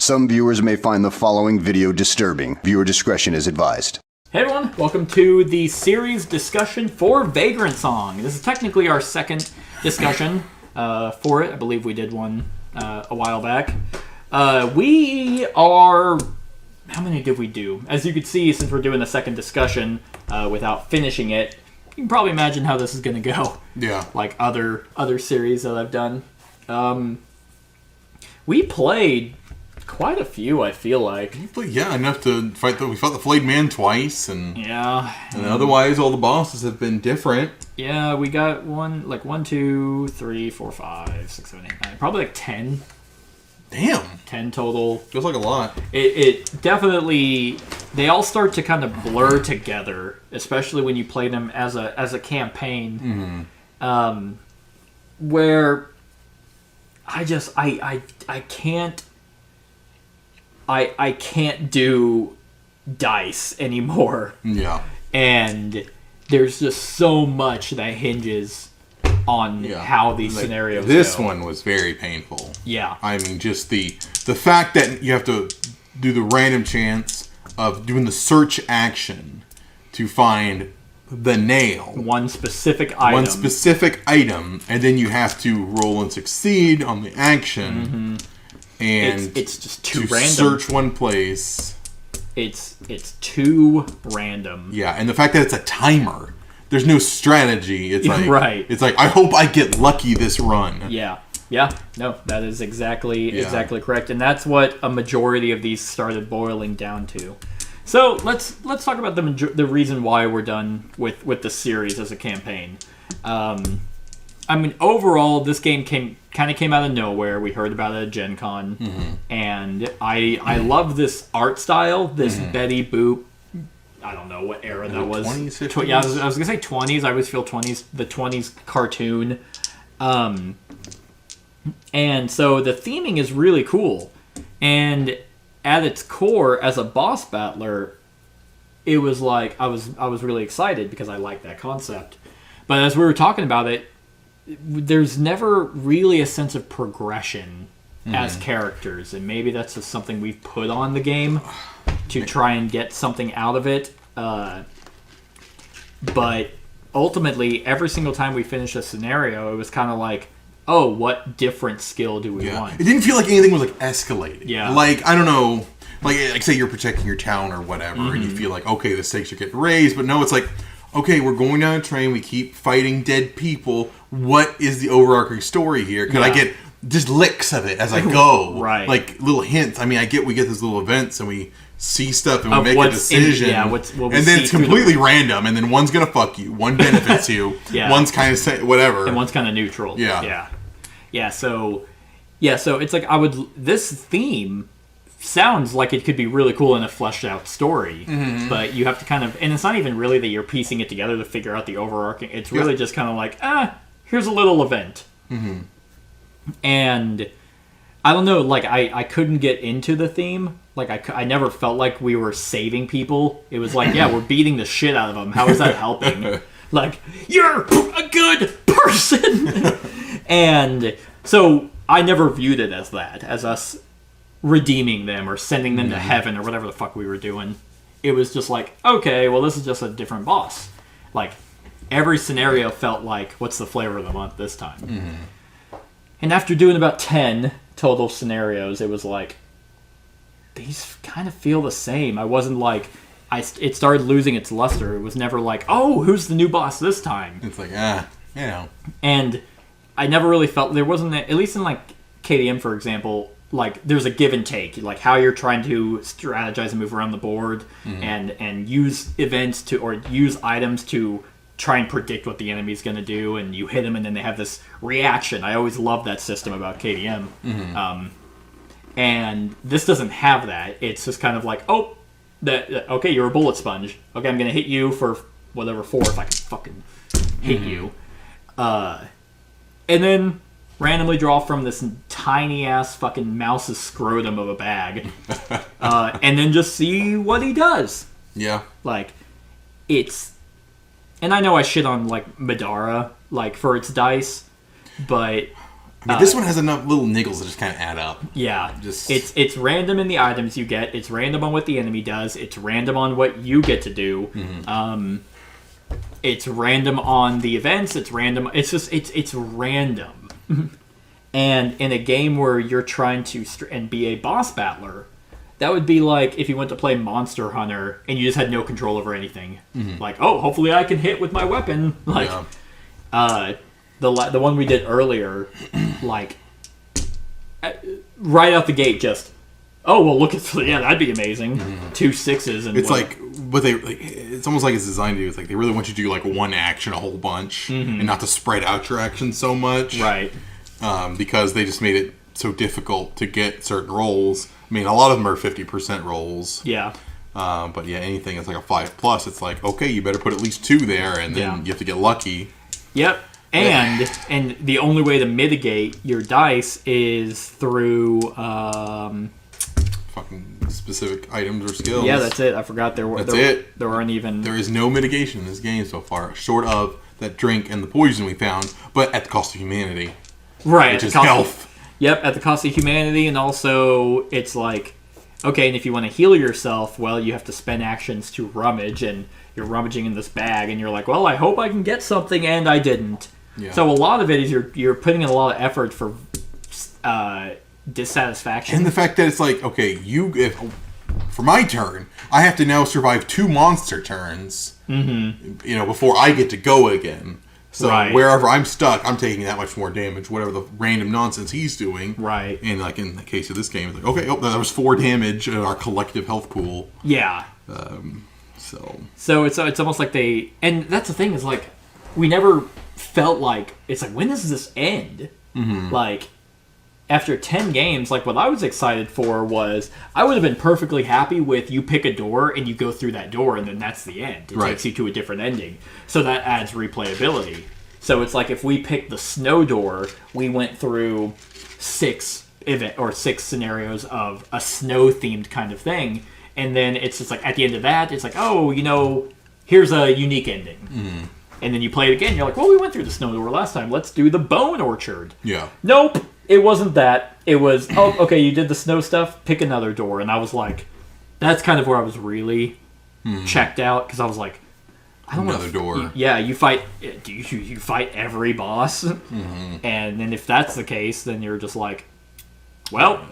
Some viewers may find the following video disturbing. Viewer discretion is advised. Hey everyone, welcome to the series discussion for Vagrantsong. This is technically our second discussion for it. I believe we did one a while back. We are... How many did we do? As you can see, since we're doing the second discussion without finishing it, you can probably imagine how this is going to go. Yeah. Like other series that I've done. We played quite a few, I feel like. Yeah, enough to fight. We fought the Flayed Man twice, and otherwise all the bosses have been different. Yeah, we got one, 2, 3, 4, 5, 6, 7, 8, 9, probably like 10. Damn. 10 total. Feels like a lot. It definitely, they all start to kind of blur together, especially when you play them as a campaign. Mm-hmm. Where I can't do dice anymore. Yeah. And there's just so much that hinges on how these scenarios this go. one was very painful. Yeah. I mean, just the fact that you have to do the random chance of doing the search action to find the nail. One specific item. And then you have to roll and succeed on the action. Mm-hmm. And it's just too to random. Search one place. It's too random. Yeah, and the fact that it's a timer. There's no strategy. It's like right. It's like, I hope I get lucky this run. Yeah. No, that is exactly correct, and that's what a majority of these started boiling down to. So let's talk about the reason why we're done with the series as a campaign. I mean, overall, this game came out of nowhere. We heard about it at Gen Con, and I love this art style, this Betty Boop. I don't know what era that was. 20s, 50s? Yeah, I was going to say 20s. I always feel 20s, the 20s cartoon. And so the theming is really cool. And at its core, as a boss battler, it was like, I was really excited because I like that concept. But as we were talking about it, there's never really a sense of progression as characters. And maybe that's just something we've put on the game to try and get something out of it. But ultimately, every single time we finished a scenario, it was kind of like, oh, what different skill do we want? It didn't feel like anything was like escalated. Yeah. Like, I don't know, like say you're protecting your town or whatever, and you feel like, okay, the stakes are getting raised, but no, it's like, okay, we're going down a train, we keep fighting dead people. What is the overarching story here? Could I get just licks of it as I go? Right. Like little hints. I mean, we get these little events and we see stuff and we make a decision. What we and then see it's completely random, and then one's going to fuck you, one benefits you, one's kind of whatever. And one's kind of neutral. Yeah. So it's like this theme sounds like it could be really cool in a fleshed out story, but you have to kind of, and it's not even really that you're piecing it together to figure out the overarching, it's really just kind of like, here's a little event. And I don't know, like I couldn't get into the theme. Like I never felt like we were saving people. It was like, we're beating the shit out of them. How is that helping? Like, you're a good person. And so I never viewed it as that, as us redeeming them or sending them to heaven or whatever the fuck we were doing. It was just like, okay, well, this is just a different boss. Like, every scenario felt like, what's the flavor of the month this time? And after doing about 10 total scenarios, it was like, these kind of feel the same. I wasn't like, it started losing its luster. It was never like, oh, who's the new boss this time? It's like, And I never really felt, there wasn't, at least in like KDM, for example, like there's a give and take, like how you're trying to strategize and move around the board and use events or use items to try and predict what the enemy's going to do, and you hit them and then they have this reaction. I always loved that system about KDM. And this doesn't have that. It's just kind of like, okay, you're a bullet sponge. Okay, I'm going to hit you for whatever, 4 if I can fucking hit you. And then randomly draw from this tiny ass fucking mouse's scrotum of a bag, and then just see what he does. Yeah. Like, it's, and I know I shit on like Madara, like for its dice, but I mean, this one has enough little niggles that just kind of add up. Yeah, Just- it's random in the items you get. It's random on what the enemy does. It's random on what you get to do. It's random on the events. It's random. It's just it's random. And in a game where you're trying to and be a boss battler, that would be like if you went to play Monster Hunter and you just had no control over anything. Like, oh, hopefully I can hit with my weapon. Like, the one we did earlier, like right out the gate, just look at that'd be amazing. 2 6s and It's like what they. Like, it's almost like it's designed to do. It's like they really want you to do like one action a whole bunch and not to spread out your actions so much. Right. Because they just made it so difficult to get certain rolls. I mean, a lot of them are 50% rolls. Yeah. But yeah, anything that's like a 5+, it's like, okay, you better put at least 2 there, and then you have to get lucky. Yep. And the only way to mitigate your dice is through Fucking specific items or skills. yeah, that's it. I forgot there weren't even. There is no mitigation in this game so far, short of that drink and the poison we found, but at the cost of humanity. Right. Which is health. Yep, at the cost of humanity, and also it's like, okay, and if you want to heal yourself, well, you have to spend actions to rummage, and you're rummaging in this bag, and you're like, well, I hope I can get something, and I didn't. Yeah. So a lot of it is you're putting in a lot of effort for dissatisfaction. And the fact that it's like, okay, for my turn, I have to now survive 2 monster turns, before I get to go again. So wherever I'm stuck, I'm taking that much more damage, whatever the random nonsense he's doing. Right. And like in the case of this game, it's like, okay, that was 4 damage in our collective health pool. Yeah. So it's almost like and that's the thing is like, we never felt like, it's like, when does this end? Like, after 10 games, like, what I was excited for was, I would have been perfectly happy with you pick a door and you go through that door and then that's the end. It takes you to a different ending. So that adds replayability. So it's like, if we picked the snow door, we went through 6 scenarios of a snow-themed kind of thing. And then it's just like, at the end of that, it's like, here's a unique ending. And then you play it again, you're like, well, we went through the snow door last time. Let's do the bone orchard. Yeah. Nope. It wasn't that. It was, okay, you did the snow stuff, pick another door. And I was like, that's kind of where I was really checked out. Because I was like, I don't another door. Yeah, you fight every boss. And then if that's the case, then you're just like, well,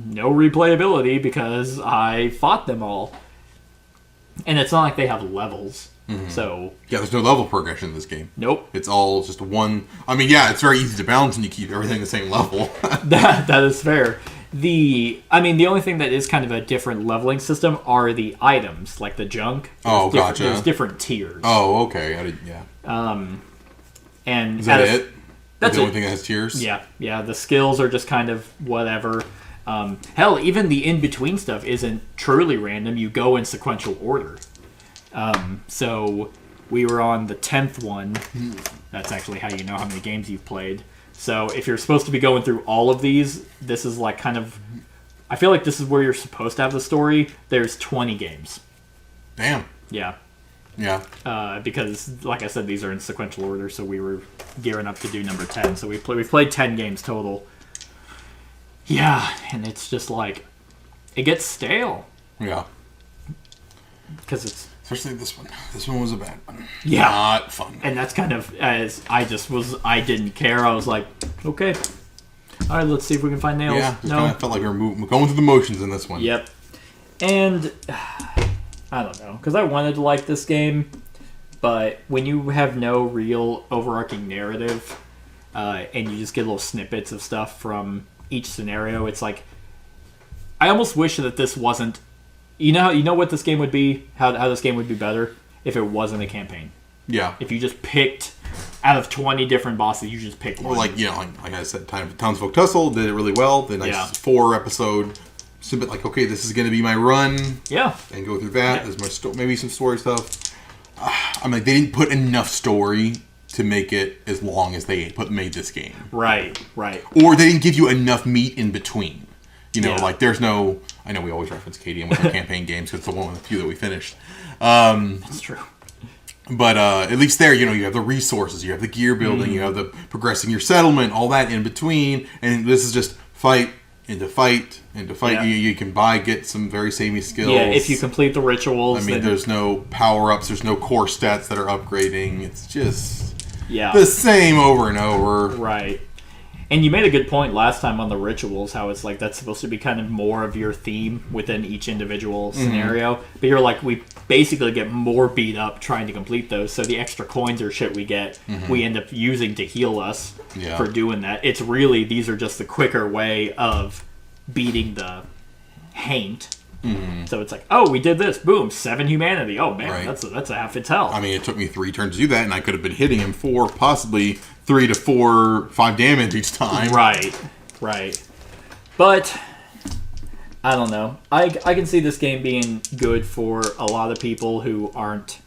no replayability because I fought them all. And it's not like they have levels. So yeah, there's no level progression in this game. Nope. It's all just one. I mean, yeah, it's very easy to balance and you keep everything the same level. that is fair. The only thing that is kind of a different leveling system are the items, like the junk. Gotcha. There's different tiers. Oh, okay. Yeah. And is that it? That's the only thing that has tiers? Yeah. The skills are just kind of whatever. Hell, even the in-between stuff isn't truly random. You go in sequential order. So we were on the 10th one. That's actually how you know how many games you've played. So if you're supposed to be going through all of these, this is like kind of... I feel like this is where you're supposed to have the story. There's 20 games. Damn. Yeah. Yeah. Because, like I said, these are in sequential order, so we were gearing up to do number 10. So we've played 10 games total. Yeah, and it's just like... It gets stale. Yeah. Because it's... Especially this one. This one was a bad one. Yeah. Not fun. And that's kind of as I didn't care. I was like, okay. All right, let's see if we can find nails. Yeah, it kind of felt like we were going through the motions in this one. Yep. And I don't know, because I wanted to like this game, but when you have no real overarching narrative, and you just get little snippets of stuff from each scenario, it's like, I almost wish that this wasn't... You know what this game would be? How this game would be better? If it wasn't a campaign. Yeah. If you just picked, out of 20 different bosses, you just picked one. Or like I said, Townsfolk Tussle did it really well. The nice 4-episode snippet, like, okay, this is going to be my run. Yeah. And go through that. There's my maybe some story stuff. I'm like, they didn't put enough story to make it as long as they made this game. Right. Or they didn't give you enough meat in between. Like there's no... I know we always reference KDM with our campaign games because it's the one of the few that we finished. That's true. But at least there, you have the resources, you have the gear building, you have the progressing your settlement, all that in between. And this is just fight into fight into fight. Yeah. You can get some very samey skills. Yeah, if you complete the rituals. I mean, there's no power-ups, there's no core stats that are upgrading. It's just the same over and over. Right. And you made a good point last time on the rituals, how it's like that's supposed to be kind of more of your theme within each individual scenario. But you're like, we basically get more beat up trying to complete those. So the extra coins or shit we get, we end up using to heal us for doing that. It's really, these are just the quicker way of beating the haint. So it's like, oh, we did this. Boom, 7 humanity. Oh, man, that's a half its health. I mean, it took me 3 turns to do that, and I could have been hitting him for possibly 3 to 4, 5 damage each time. Right. But, I don't know. I can see this game being good for a lot of people who aren't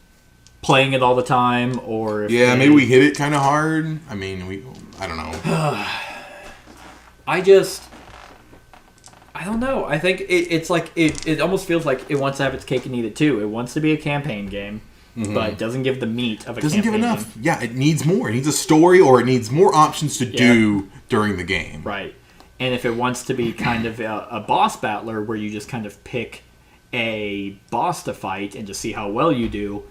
playing it all the time, or... maybe we hit it kind of hard. I mean, I don't know. I don't know. I think it's like it almost feels like it wants to have its cake and eat it too. It wants to be a campaign game, but it doesn't give the meat of a campaign game. Doesn't give enough. Yeah, it needs more. It needs a story, or it needs more options to do during the game. Right. And if it wants to be kind of a boss battler where you just kind of pick a boss to fight and just see how well you do,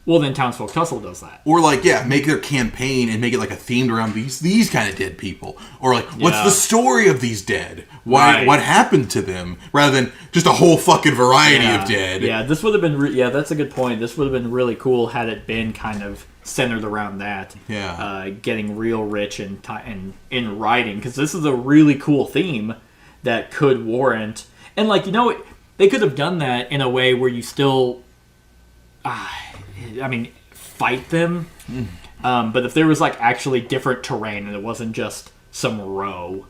well, then Townsfolk Tussle does that. Or make their campaign and make it themed around these kind of dead people. Or what's the story of these dead? What happened to them? Rather than just a whole fucking variety of dead. Yeah, this would have been that's a good point. This would have been really cool had it been kind of centered around that. Yeah. Getting real rich in writing, because this is a really cool theme that could warrant, and they could have done that in a way where you still fight them. But if there was actually different terrain and it wasn't just some row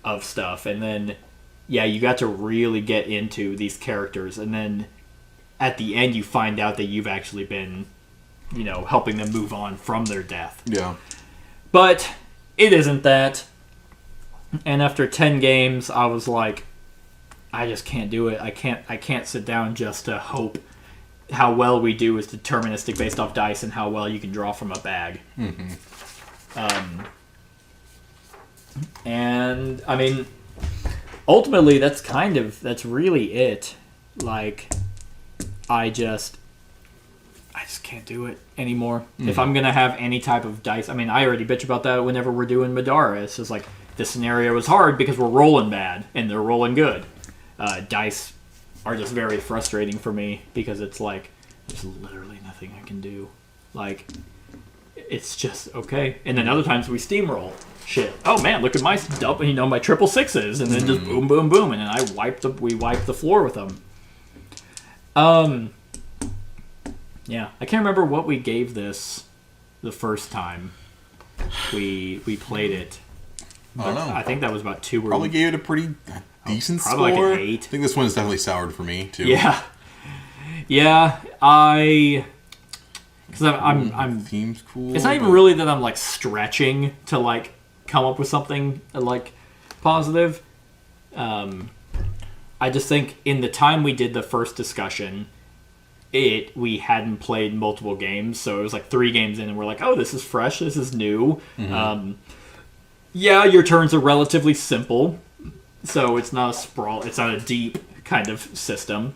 of stuff, and then you got to really get into these characters, and then at the end you find out that you've actually been helping them move on from their death. Yeah. But it isn't that. And after 10 games I was like, I just can't do it. I can't sit down just to hope how well we do is deterministic based off dice and how well you can draw from a bag. And I mean, ultimately that's really it. I just can't do it anymore. If I'm gonna have any type of dice, I mean, I already bitch about that whenever we're doing Madara. It's just this scenario is hard because we're rolling bad and they're rolling good. Dice are just very frustrating for me because it's there's literally nothing I can do. It's just okay. And then other times we steamroll shit. Oh man, look at my my triple sixes, and then just boom, boom, boom, and then we wipe the floor with them. Yeah, I can't remember what we gave this the first time we played it. I don't know. I think that was about 2 or... Probably gave it a pretty decent probably score. An 8. I think this one is definitely soured for me too. Yeah, because I'm theme's cool. It's not even really that I'm stretching to come up with something positive. I just think in the time we did the first discussion, we hadn't played multiple games, so it was 3 games in, and we're like, oh, this is fresh, this is new. Your turns are relatively simple, so it's not a sprawl, it's not a deep kind of system.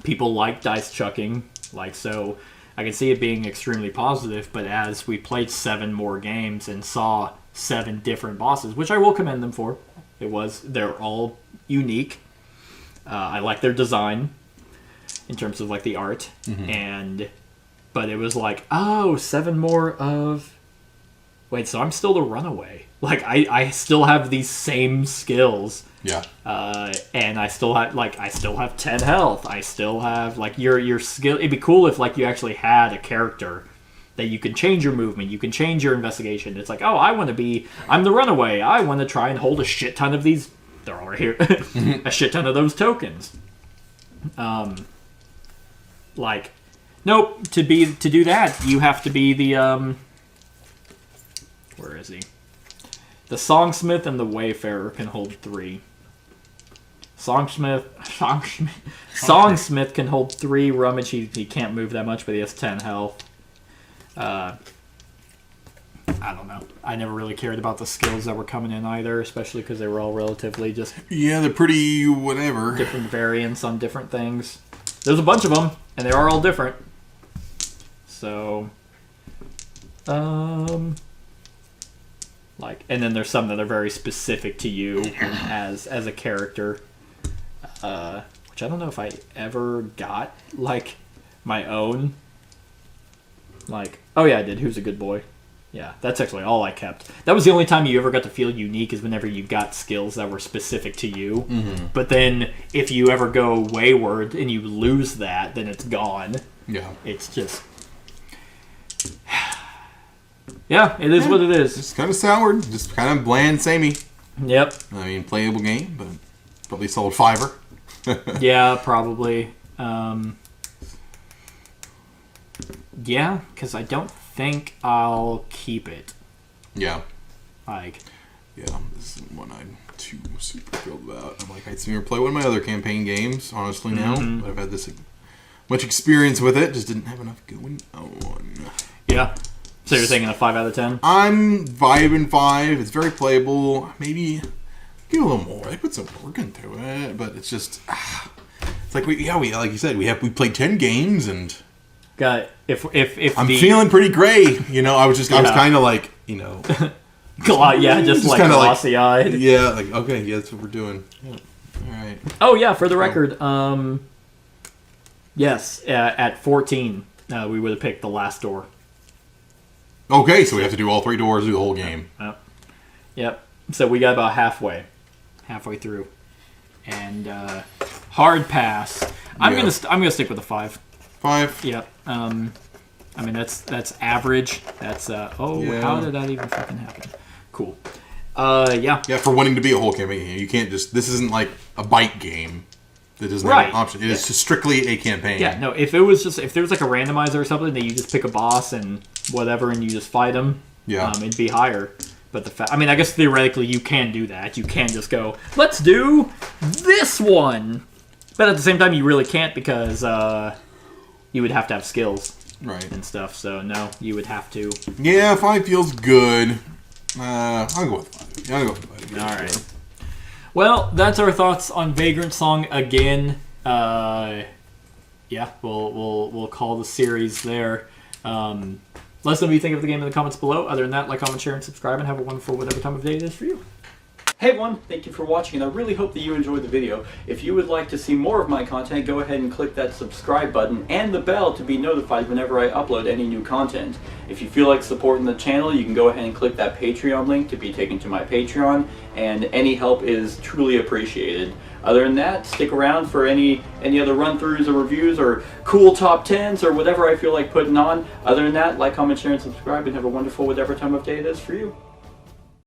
People like dice chucking, so I can see it being extremely positive. But as we played 7 more games and saw 7 different bosses, which I will commend them for, they're all unique. I like their design in terms of the art, but it was 7 more of... Wait, so I'm still the runaway. I still have these same skills. Yeah. And I still have 10 health. I still have your skill. It'd be cool if you actually had a character that you can change your movement, you can change your investigation. It's I'm the runaway. I want to try and hold a shit ton of these. They're all right here. A shit ton of those tokens. Nope. To do that, you have to be the where is he? The Songsmith and the Wayfarer can hold 3. Songsmith can hold 3 rummage. He can't move that much, but he has 10 health. I don't know. I never really cared about the skills that were coming in either, especially because they were all relatively just Yeah, they're pretty whatever. different variants on different things. There's a bunch of them, and they are all different. So, like, and then there's some that are very specific to you as a character, which I don't know if I ever got like my own. Like, oh yeah, I did. Who's a good boy? Yeah, that's actually all I kept. That was the only time you ever got to feel unique, is whenever you got skills that were specific to you. Mm-hmm. But then if you ever go wayward and you lose that, then it's gone. Yeah. It's just... yeah, it is what it is. Just kind of soured. Just kind of bland, samey. Yep. I mean, playable game, but probably solid fiver. Yeah, probably. Yeah, because I don't think I'll keep it. Yeah. Like... Yeah, this is one I'm too super thrilled about. I'm like, I'd sooner play one of my other campaign games, honestly, now. Mm-hmm. But I've had this much experience with it, just didn't have enough going on. Yeah. So you're thinking a 5 out of 10? I'm vibing 5. It's very playable. Maybe give a little more. I put some work into it, but it's just... it's like, we like you said, we played 10 games, and... Got it. If I'm feeling pretty gray, you know. I was kind of like, you know, yeah, just like glossy-eyed. Yeah, like, okay, yeah, that's what we're doing. Yeah. All right. Oh yeah, for the record, yes, at 14, we would have picked the last door. Okay, so we have to do all 3 doors, do the whole game. Yep. So we got about halfway through, and hard pass. I'm gonna stick with a 5. 5. Yep. I mean that's average. That's How did that even fucking happen? Cool. Yeah. Yeah, for wanting to be a whole campaign, you can't just. This isn't like a bite game that doesn't have an option. It is just strictly a campaign. Yeah. No. If there was like a randomizer or something that you just pick a boss and whatever, and you just fight them. Yeah. It'd be higher. But I mean, I guess theoretically you can do that. You can just go, let's do this one. But at the same time, you really can't, because you would have to have skills, right, and stuff. So no, you would have to. Yeah, 5 feels good. I'll go with 5. Yeah, I'll go with 5. All right. Well, that's our thoughts on Vagrantsong again. Yeah, we'll call the series there. Let us know what you think of the game in the comments below. Other than that, like, comment, share, and subscribe, and have a wonderful whatever time of day it is for you. Hey everyone, thank you for watching, and I really hope that you enjoyed the video. If you would like to see more of my content, go ahead and click that subscribe button and the bell to be notified whenever I upload any new content. If you feel like supporting the channel, you can go ahead and click that Patreon link to be taken to my Patreon, and any help is truly appreciated. Other than that, stick around for any other run-throughs or reviews or cool top 10s or whatever I feel like putting on. Other than that, like, comment, share, and subscribe, and have a wonderful whatever time of day it is for you.